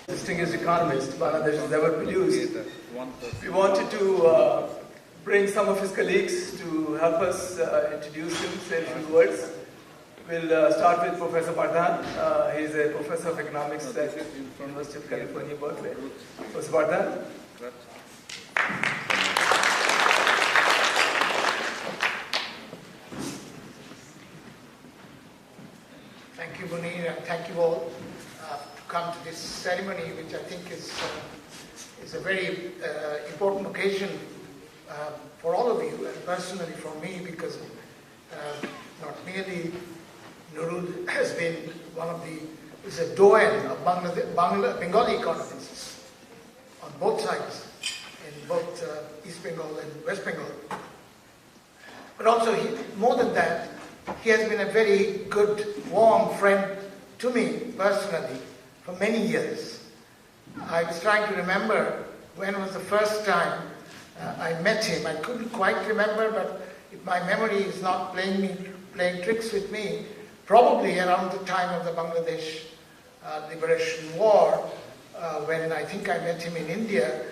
distinguished economist Bangladesh has ever produced. We wanted to bring some of his colleagues to help us introduce him, say a few words. We'll start with Professor Pardhan. He's a professor of economics at the University of California, Berkeley. Professor Pardhan. Thank you, Munir, and thank you all to come to this ceremony, which I think is a very important occasion for all of you, and personally for me, because not merely Nurul has been is a doyen of Bengali economists on both sides, in both East Bengal and West Bengal. But also, more than that, he has been a very good, warm friend to me personally for many years. I was trying to remember when was the first time I met him. I couldn't quite remember, but if my memory is not playing tricks with me, probably around the time of the Bangladesh Liberation War, when I think I met him in India.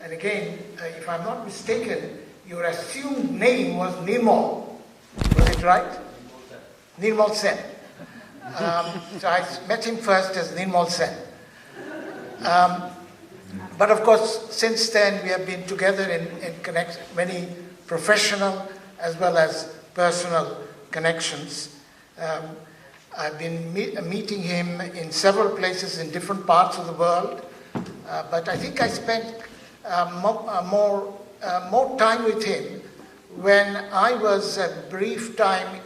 And again, if I'm not mistaken, your assumed name was Nirmal. Was it right? Nirmal Sen. So I met him first as Nirmal Sen. But of course, since then we have been together in many professional as well as personal connections. I've been meeting him in several places in different parts of the world, but I think I spent more time with him when I was a brief time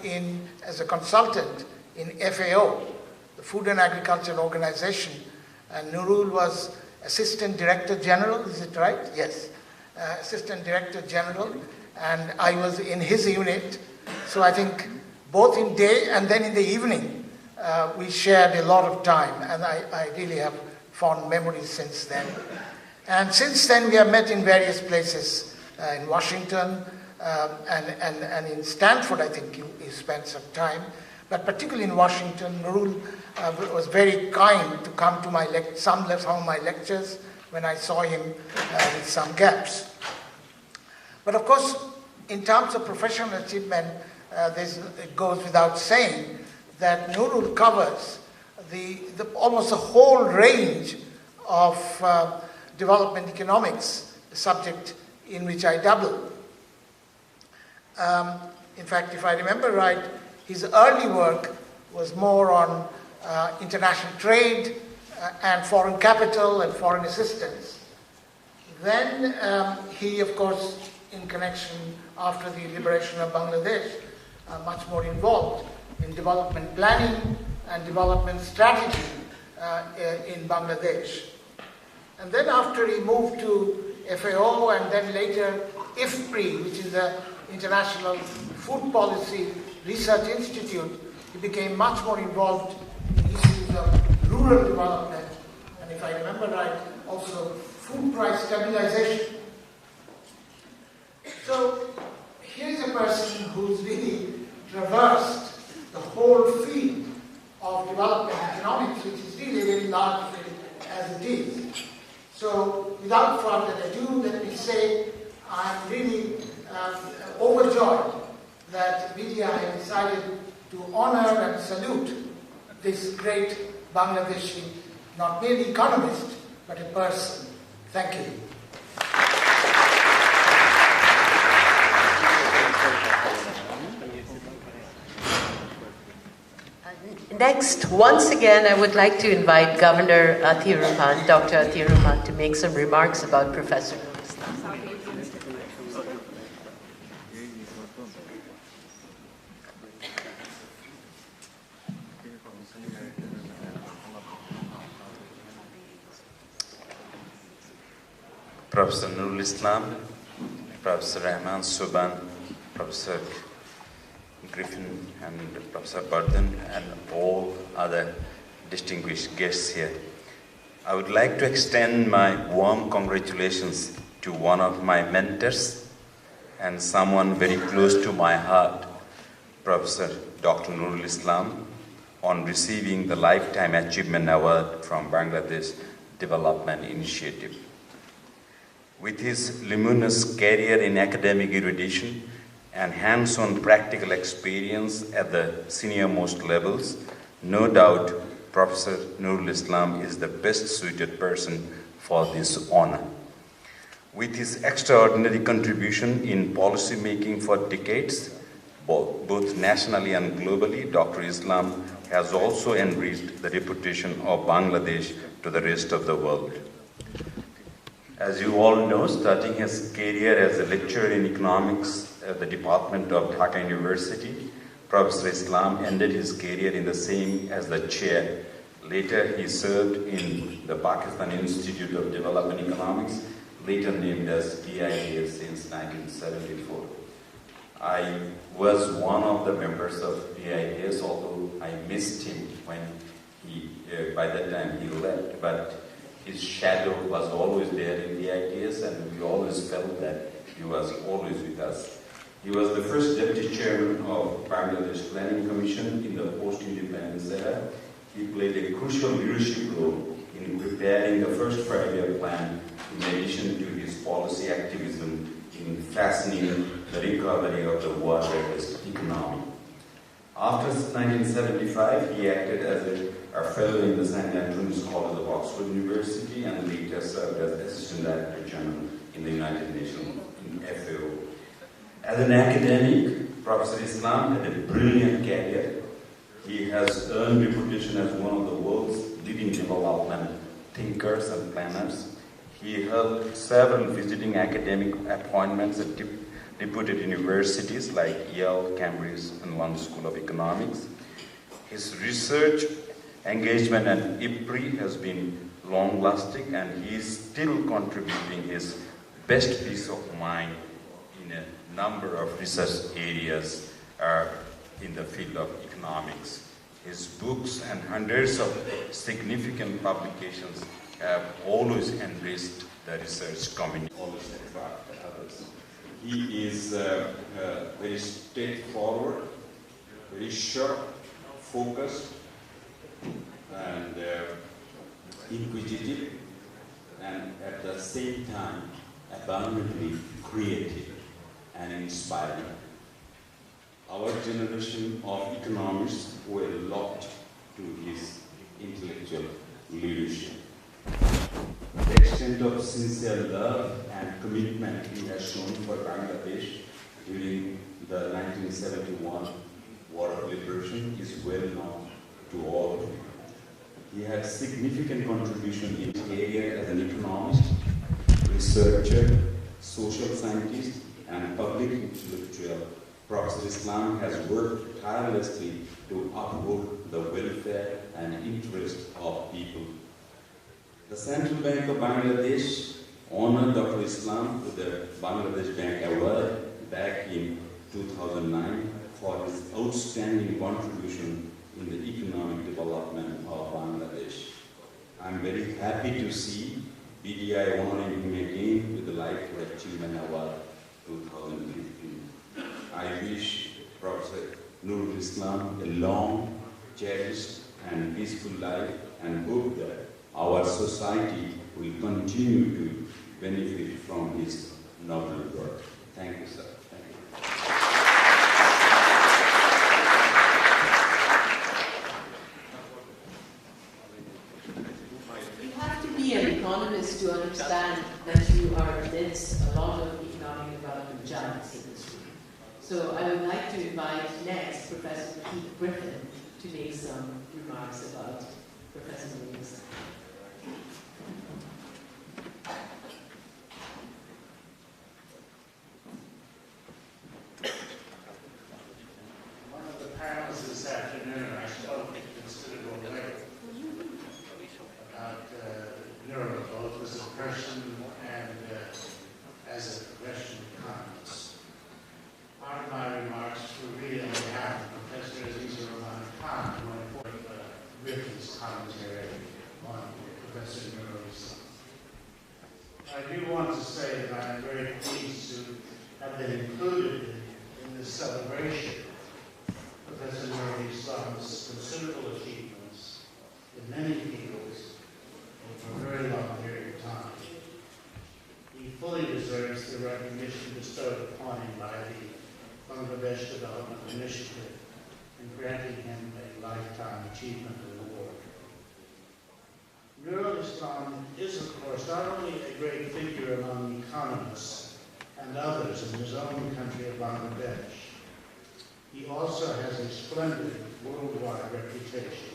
as a consultant in FAO, the Food and Agriculture Organization, and Nurul was Assistant Director General, is it right? Yes, Assistant Director General, and I was in his unit. So I think both in day and then in the evening, we shared a lot of time, and I really have fond memories since then. And since then, we have met in various places, in Washington, and in Stanford, I think he spent some time. But particularly in Washington, Nurul was very kind to come to some of my lectures when I saw him with some gaps. But of course, in terms of professional achievement, it goes without saying that Nurul covers almost the whole range of development economics, the subject in which I dabble. In fact, if I remember right, his early work was more on international trade and foreign capital and foreign assistance. Then he, of course, in connection after the liberation of Bangladesh, much more involved in development planning and development strategy in Bangladesh. And then after he moved to FAO and then later IFPRI, which is the International Food Policy Research Institute, he became much more involved in issues of rural development, and if I remember right, also food price stabilization. So here's a person who's really traversed the whole field of development economics, which is really a very large field as it is. So without further ado, let me say I'm really overjoyed that BDI has decided to honor and salute this great Bangladeshi, not merely economist, but a person. Thank you. Next, once again, I would like to invite Governor Thirupan, Dr. Thirupan, to make some remarks about Professor Nurul Islam. Professor Nurul Islam, Professor Rahman Subhan, Professor Griffin and Professor Burden and all other distinguished guests here. I would like to extend my warm congratulations to one of my mentors and someone very close to my heart, Professor Dr. Nurul Islam, on receiving the Lifetime Achievement Award from Bangladesh Development Initiative. With his luminous career in academic erudition and hands-on practical experience at the senior-most levels, no doubt Professor Nurul Islam is the best suited person for this honor. With his extraordinary contribution in policy making for decades, both nationally and globally, Dr. Islam has also enriched the reputation of Bangladesh to the rest of the world. As you all know, starting his career as a lecturer in economics at the Department of Dhaka University, Professor Islam ended his career in the same as the chair. Later, he served in the Pakistan Institute of Development Economics, later named as DIAS since 1974. I was one of the members of DIAS, although I missed him when by that time he left, but his shadow was always there in DIAS, and we always felt that he was always with us. He was the first deputy chairman of Bangladesh Planning Commission in the post-independence era. He played a crucial leadership role in preparing the first 5-year plan, in addition to his policy activism in fastening the recovery of the war-ravaged economy. After 1975, he acted as a fellow in the St. Antony's College of Oxford University and later served as Assistant Director General in the United Nations in FAO. As an academic, Professor Islam had a brilliant career. He has earned reputation as one of the world's leading development thinkers and planners. He held several visiting academic appointments at reputed universities like Yale, Cambridge, and London School of Economics. His research engagement at IPRI has been long-lasting, and he is still contributing his best piece of mind in a number of research areas in the field of economics. His books and hundreds of significant publications have always enriched the research community. Always attract others. He is very straightforward, very sharp, focused, and inquisitive, and at the same time abundantly creative and inspiring. Our generation of economists were locked to his intellectual leadership. The extent of sincere love and commitment he has shown for Bangladesh during the 1971 War of Liberation is well known to all of you. He had significant contribution in his career as an economist, researcher, social scientist, and public intellectual. Professor Islam has worked tirelessly to uphold the welfare and interests of people. The Central Bank of Bangladesh honored Dr. Islam with the Bangladesh Bank Award back in 2009 for his outstanding contribution in the economic development of Bangladesh. I'm very happy to see BDI honoring him again with the Lifetime Achievement Award 2015. I wish Professor Nurul Islam a long, cherished, and peaceful life, and hope that our society will continue to benefit from his noble work. Thank you, sir. Thank you. You have to be an economist to understand that you are against a lot of economic development giants in this room. So I would like to invite next Professor Keith Griffin to make some remarks about Professor Nurul Islam. One of the panels this afternoon, I spoke considerable length about Nurul, both as a person and as a professional economist. Part of my remarks were really on behalf of Professor Aziza Rahman Khan, one of Griffin's commentary on Professor Nurul Islam. I do want to say that I am very pleased to have been included in this celebration of Professor Nurul Islam's considerable achievements in many fields over a very long initiative in granting him a Lifetime Achievement Award. Nurul Islam is, of course, not only a great figure among economists and others in his own country of Bangladesh, he also has a splendid worldwide reputation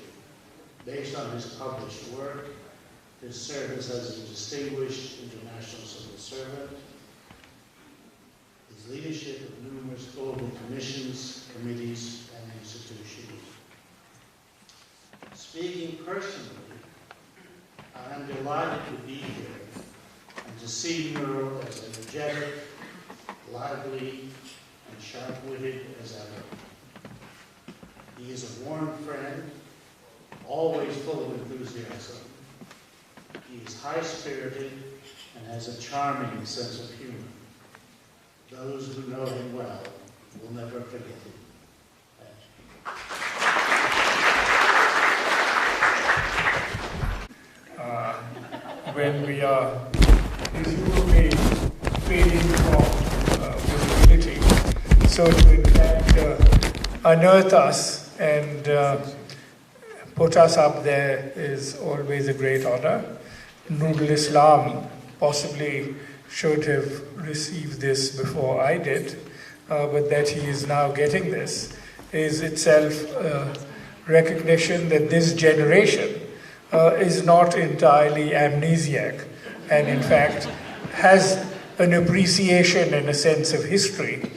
based on his published work, his service as a distinguished international civil servant, his leadership of numerous global commissions, committees, and institutions. Speaking personally, I am delighted to be here and to see Nurul as energetic, lively, and sharp-witted as ever. He is a warm friend, always full of enthusiasm. He is high-spirited and has a charming sense of humor. Those who know him well will never forget him. When we are presumably fading from visibility, so to in fact unearth us and put us up there is always a great honor. Nurul Islam possibly should have received this before I did, but that he is now getting this is itself recognition that this generation is not entirely amnesiac and in fact has an appreciation and a sense of history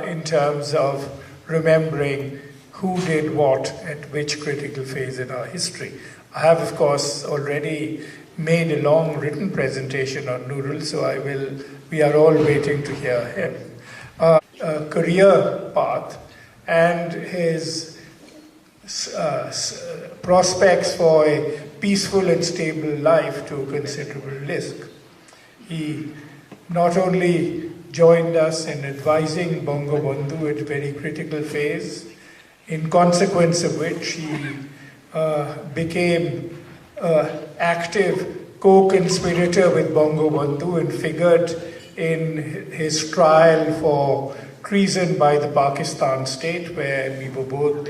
in terms of remembering who did what at which critical phase in our history. I have, of course, already made a long written presentation on Nurul, so we are all waiting to hear him. Career path and his prospects for a peaceful and stable life to considerable risk. He not only joined us in advising Bongo Bandhu at a very critical phase, in consequence of which he became active co-conspirator with Bongo Bandhu and figured in his trial for treason by the Pakistan state, where we were both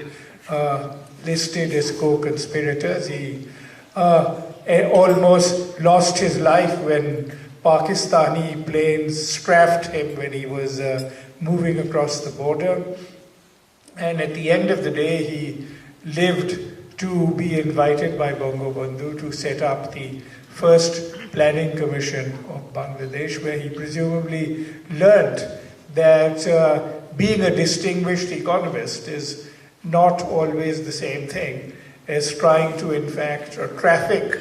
listed as co-conspirators. He almost lost his life when Pakistani planes strafed him when he was moving across the border. And at the end of the day, he lived to be invited by Bongo Bandhu to set up the first planning commission of Bangladesh, where he presumably learned that being a distinguished economist is not always the same thing as trying to, in fact, traffic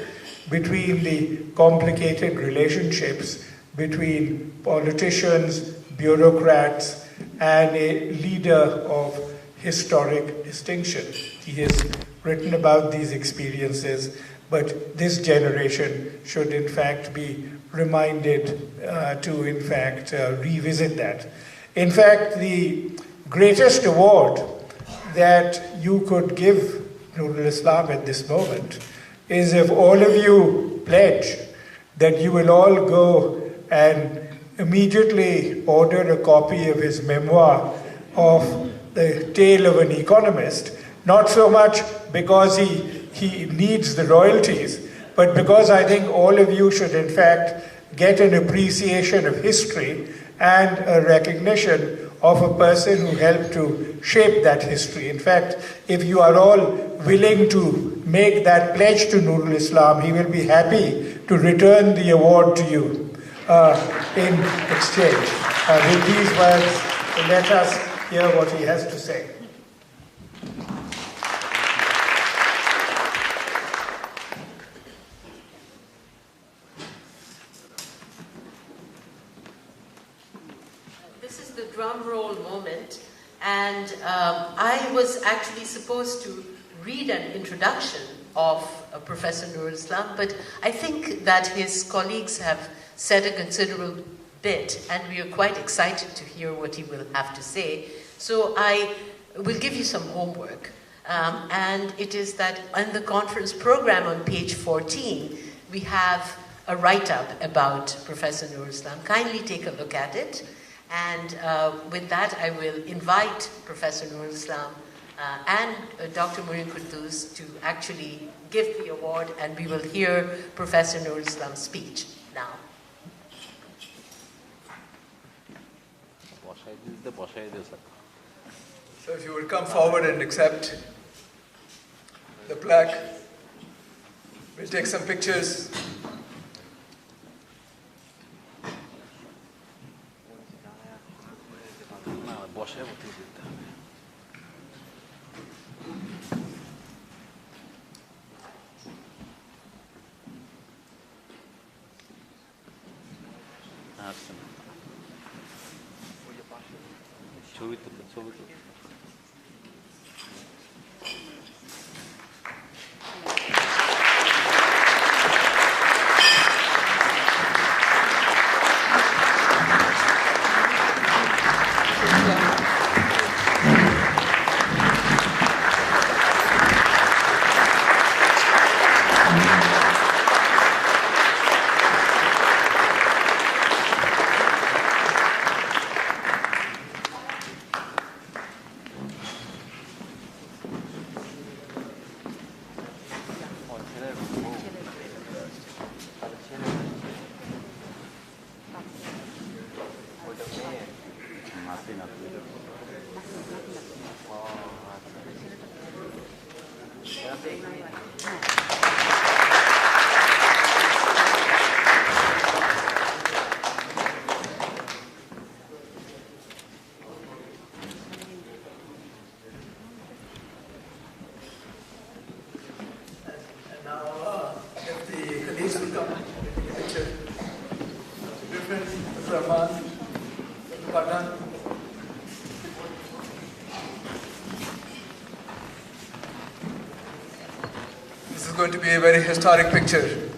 between the complicated relationships between politicians, bureaucrats, and a leader of historic distinction. He has written about these experiences, but this generation should, in fact, be reminded to, in fact, revisit that. In fact, the greatest award that you could give Nurul Islam at this moment is if all of you pledge that you will all go and immediately order a copy of his memoir of The Tale of an Economist, not so much because he needs the royalties, but because I think all of you should in fact get an appreciation of history and a recognition of a person who helped to shape that history. In fact, if you are all willing to make that pledge to Nurul Islam, he will be happy to return the award to you in exchange. With these words, let us hear what he has to say. This is the drum roll moment, and I was actually supposed to read an introduction of Professor Nurul Islam, but I think that his colleagues have said a considerable bit, and we are quite excited to hear what he will have to say. So I will give you some homework, and it is that on the conference program on page 14, we have a write-up about Professor Nurul Islam. Kindly take a look at it. And with that, I will invite Professor Nurul Islam and Dr. Mureen Quddus to actually give the award, and we will hear Professor Nurul Islam's speech now. So if you would come forward and accept the plaque, we'll take some pictures. This is going to be a very historic picture.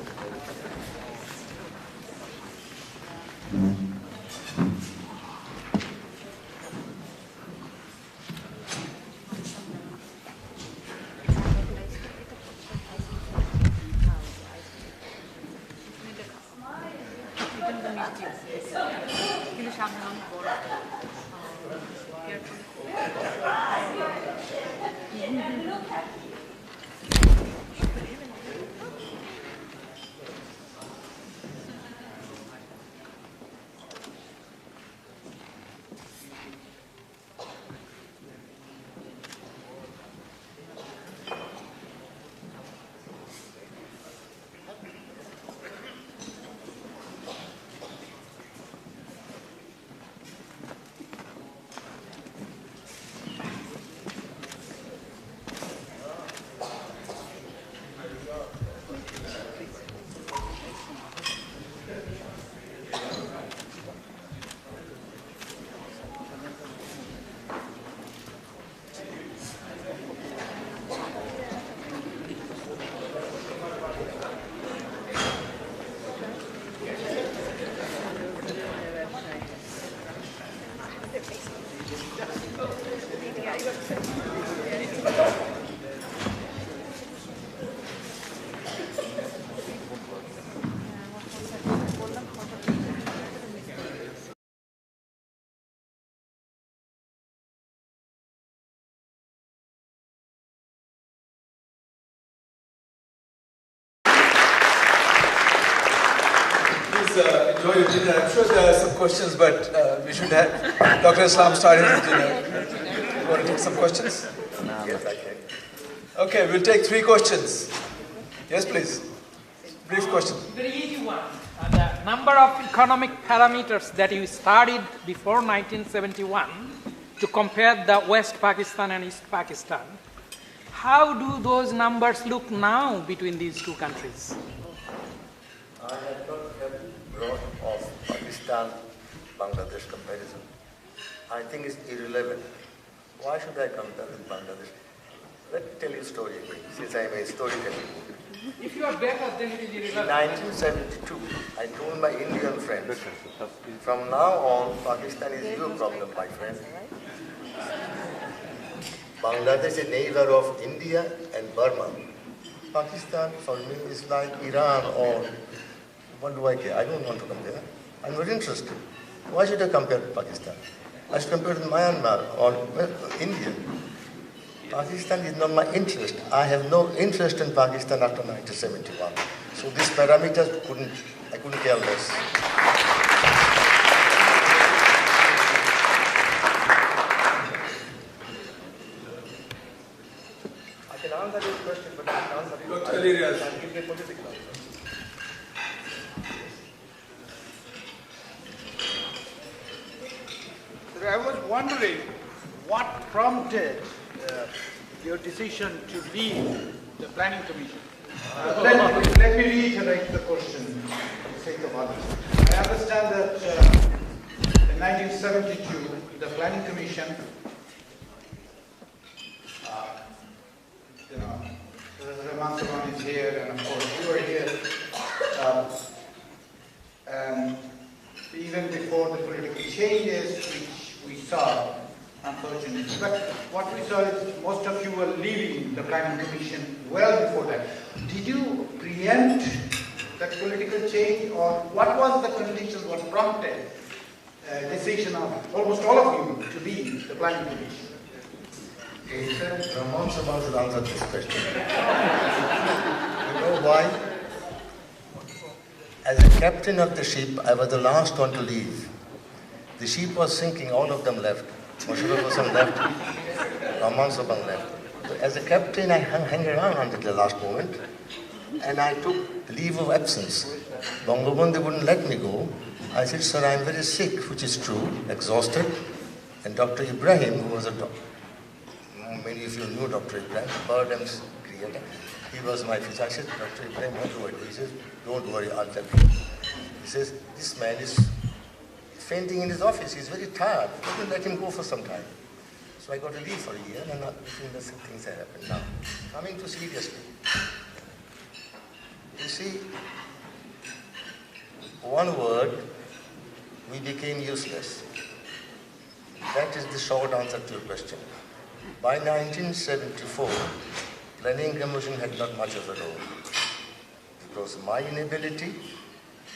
Enjoy your dinner. I'm sure there are some questions, but we should have Dr. Islam starting the dinner. You want to take some questions? Yes, I can. Okay, we'll take 3 questions. Yes, please. Brief question. Very easy one. The number of economic parameters that you studied before 1971 to compare the West Pakistan and East Pakistan. How do those numbers look now between these two countries? I have not kept note of Pakistan-Bangladesh comparison. I think it's irrelevant. Why should I compare with Bangladesh? Let me tell you a story, since I'm a storyteller. If you are better, then it is In irrelevant. 1972, I told my Indian friends, from now on, Pakistan is your problem, my friend. Bangladesh is a neighbor of India and Burma. Pakistan, for me, is like Iran or what do I care? I don't want to compare. I'm not interested. Why should I compare with Pakistan? I should compare with Myanmar or India. Pakistan is not my interest. I have no interest in Pakistan after 1971. So these parameters I couldn't care less. I can answer this question, but I can't answer it. Dr. Elias. I'll give you a political answer. I was wondering what prompted your decision to leave the Planning Commission. Let me reiterate the question for the sake of others. I understand that in 1972, the Planning Commission, Rahman Saban is here, and of course you are here. And even before the political changes, which we saw, unfortunately. But what we saw is most of you were leaving the Planning Commission well before that. Did you preempt that political change, or what was the conditions, what prompted decision of almost all of you to leave the Planning Commission? Rahman Saban should answer this question. You know why? As a captain of the ship, I was the last one to leave. The ship was sinking, all of them left. Musharraf Hossain left, Rahman Saban left. So as a captain, I hung around until the last moment, and I took leave of absence. Bangabandhu wouldn't let me go. I said, sir, I'm very sick, which is true, exhausted. And Dr. Ibrahim, who was a doctor, many of you knew Dr. Ibrahim, Birdem's creator, he was my physician. I said, Dr. Ibrahim, don't worry. He says, don't worry, I'll tell you. He says, this man is fainting in his office. He's very tired. Couldn't let him go for some time. So I got to leave for a year, and the things that happened. Now, coming to seriously, you see, one word, we became useless. That is the short answer to your question. By 1974, Planning Commission had not much of a role. It was my inability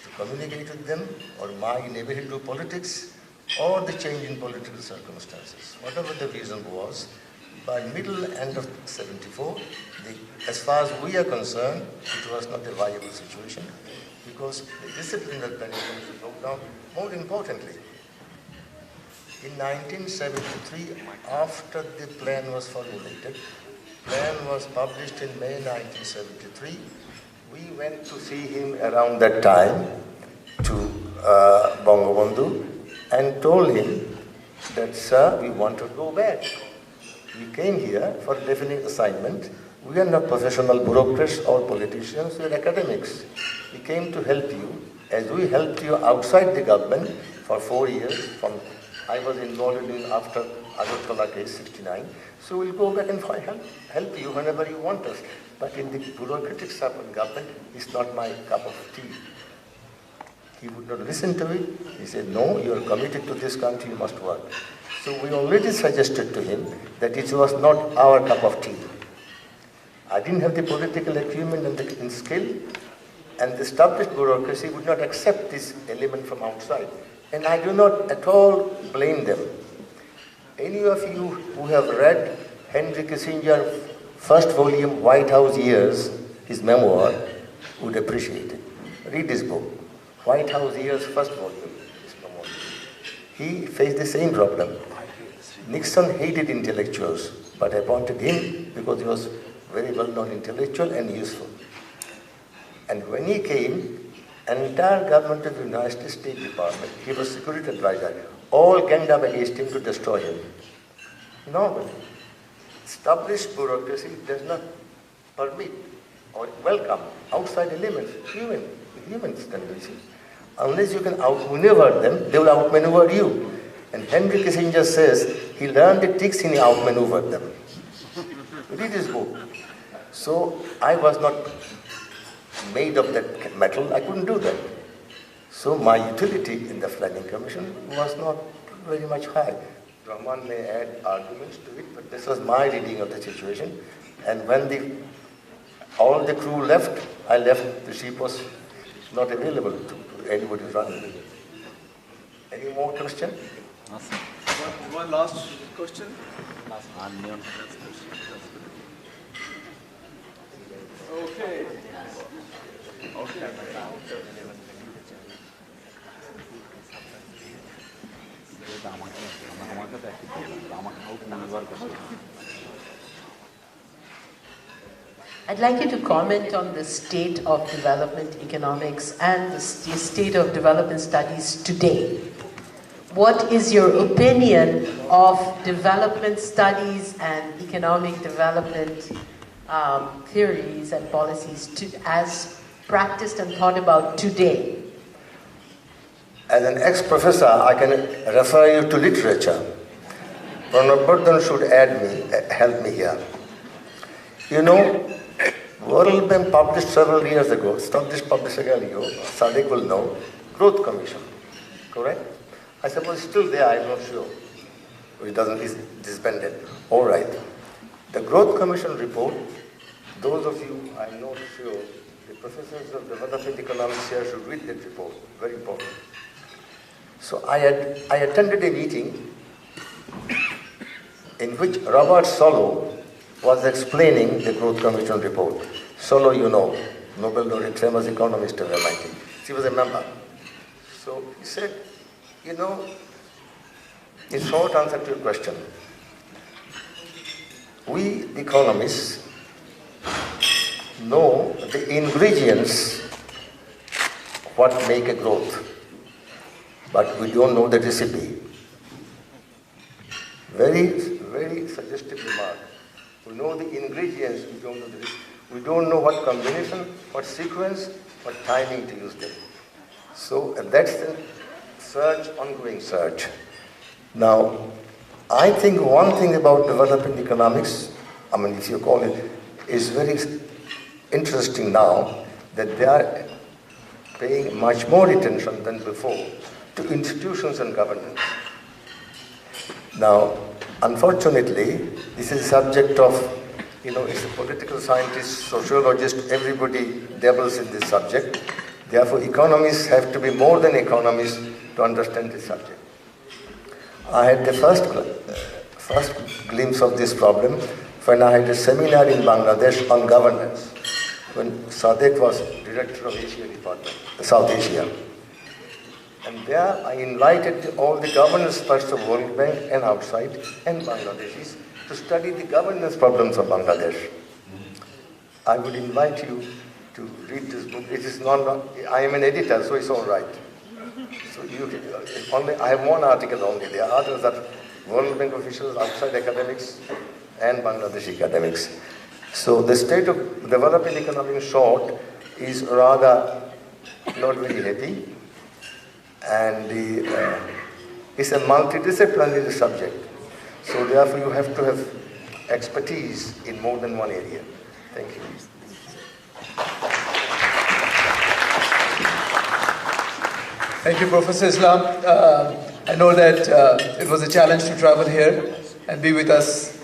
to communicate with them, or my inability to do politics, or the change in political circumstances. Whatever the reason was, by end of 74, as far as we are concerned, it was not a viable situation, because the discipline that Planning Commission broke down. More importantly, in 1973, after the plan was formulated, plan was published in May 1973, we went to see him around that time to Bangabandhu and told him that, sir, we want to go back. We came here for a definite assignment. We are not professional bureaucrats or politicians, we are academics. We came to help you, as we helped you outside the government for 4 years. I was involved in after Agartala case 69. So we'll go back and help you whenever you want us. But in the bureaucratic stuff of government, it's not my cup of tea. He would not listen to it. He said, no, you are committed to this country, you must work. So we already suggested to him that it was not our cup of tea. I didn't have the political acumen and skill, and the established bureaucracy would not accept this element from outside. And I do not at all blame them. Any of you who have read Henry Kissinger's first volume, White House Years, his memoir, would appreciate it. Read this book, White House Years, first volume, his memoir. He faced the same problem. Nixon hated intellectuals, but appointed him because he was very well-known intellectual and useful. And when he came, an entire government of the United States State Department, he was security advisor, all ganged up against him to destroy him. No, established bureaucracy does not permit or welcome outside elements, human tendencies. Unless you can outmaneuver them, they will outmaneuver you. And Henry Kissinger says he learned the tricks and he outmaneuvered them. Read his book. So I was not made of that metal, I couldn't do that. So my utility in the Planning Commission was not very much high. Rahman may add arguments to it, but this was my reading of the situation. And when all the crew left, I left, the ship was not available to anybody running. Any more question? One last question. Okay. I'd like you to comment on the state of development economics and the state of development studies today. What is your opinion of development studies and economic development theories and policies as practiced and thought about today? As an ex-professor, I can refer you to literature. Pranab Bardhan should help me here. You know, World Bank published several years ago, it's not this published again, Sadiq will know, Growth Commission, correct? I suppose it's still there, I'm not sure. It's disbanded. All right. The Growth Commission report, those of you, I'm not sure, the professors of development economics here should read that report, very important. So I attended a meeting in which Robert Solow was explaining the Growth Commission report. Solow, you know, Nobel laureate, famous economist of MIT. She was a member. So he said, you know, in short answer to your question, we economists know the ingredients what make a growth, but we don't know the recipe. Very, very suggestive remark. We know the ingredients, we don't know the recipe. We don't know what combination, what sequence, what timing to use them. So that's the search, ongoing search. Now, I think one thing about development economics, I mean, if you call it, is very interesting now that they are paying much more attention than before to institutions and governance. Now, unfortunately, this is a subject of, you know, it's a political scientist, sociologist, everybody dabbles in this subject. Therefore, economists have to be more than economists to understand this subject. I had the first glimpse of this problem when I had a seminar in Bangladesh on governance, when Sadiq was director of Asia Department, South Asia. And there I invited all the governance experts of World Bank and outside and Bangladeshis to study the governance problems of Bangladesh. I would invite you to read this book. It is not I am an editor, so it's all right. So I have one article only. There are others that World Bank officials, outside academics, and Bangladeshi academics. So the state of developing economy in short is rather not very happy, and it's a multidisciplinary subject. So therefore you have to have expertise in more than one area. Thank you. Thank you, Professor Islam. I know that it was a challenge to travel here and be with us,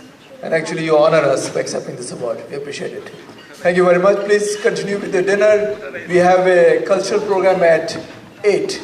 and actually you honor us by accepting this award. We appreciate it. Thank you very much. Please continue with the dinner. We have a cultural program at 8.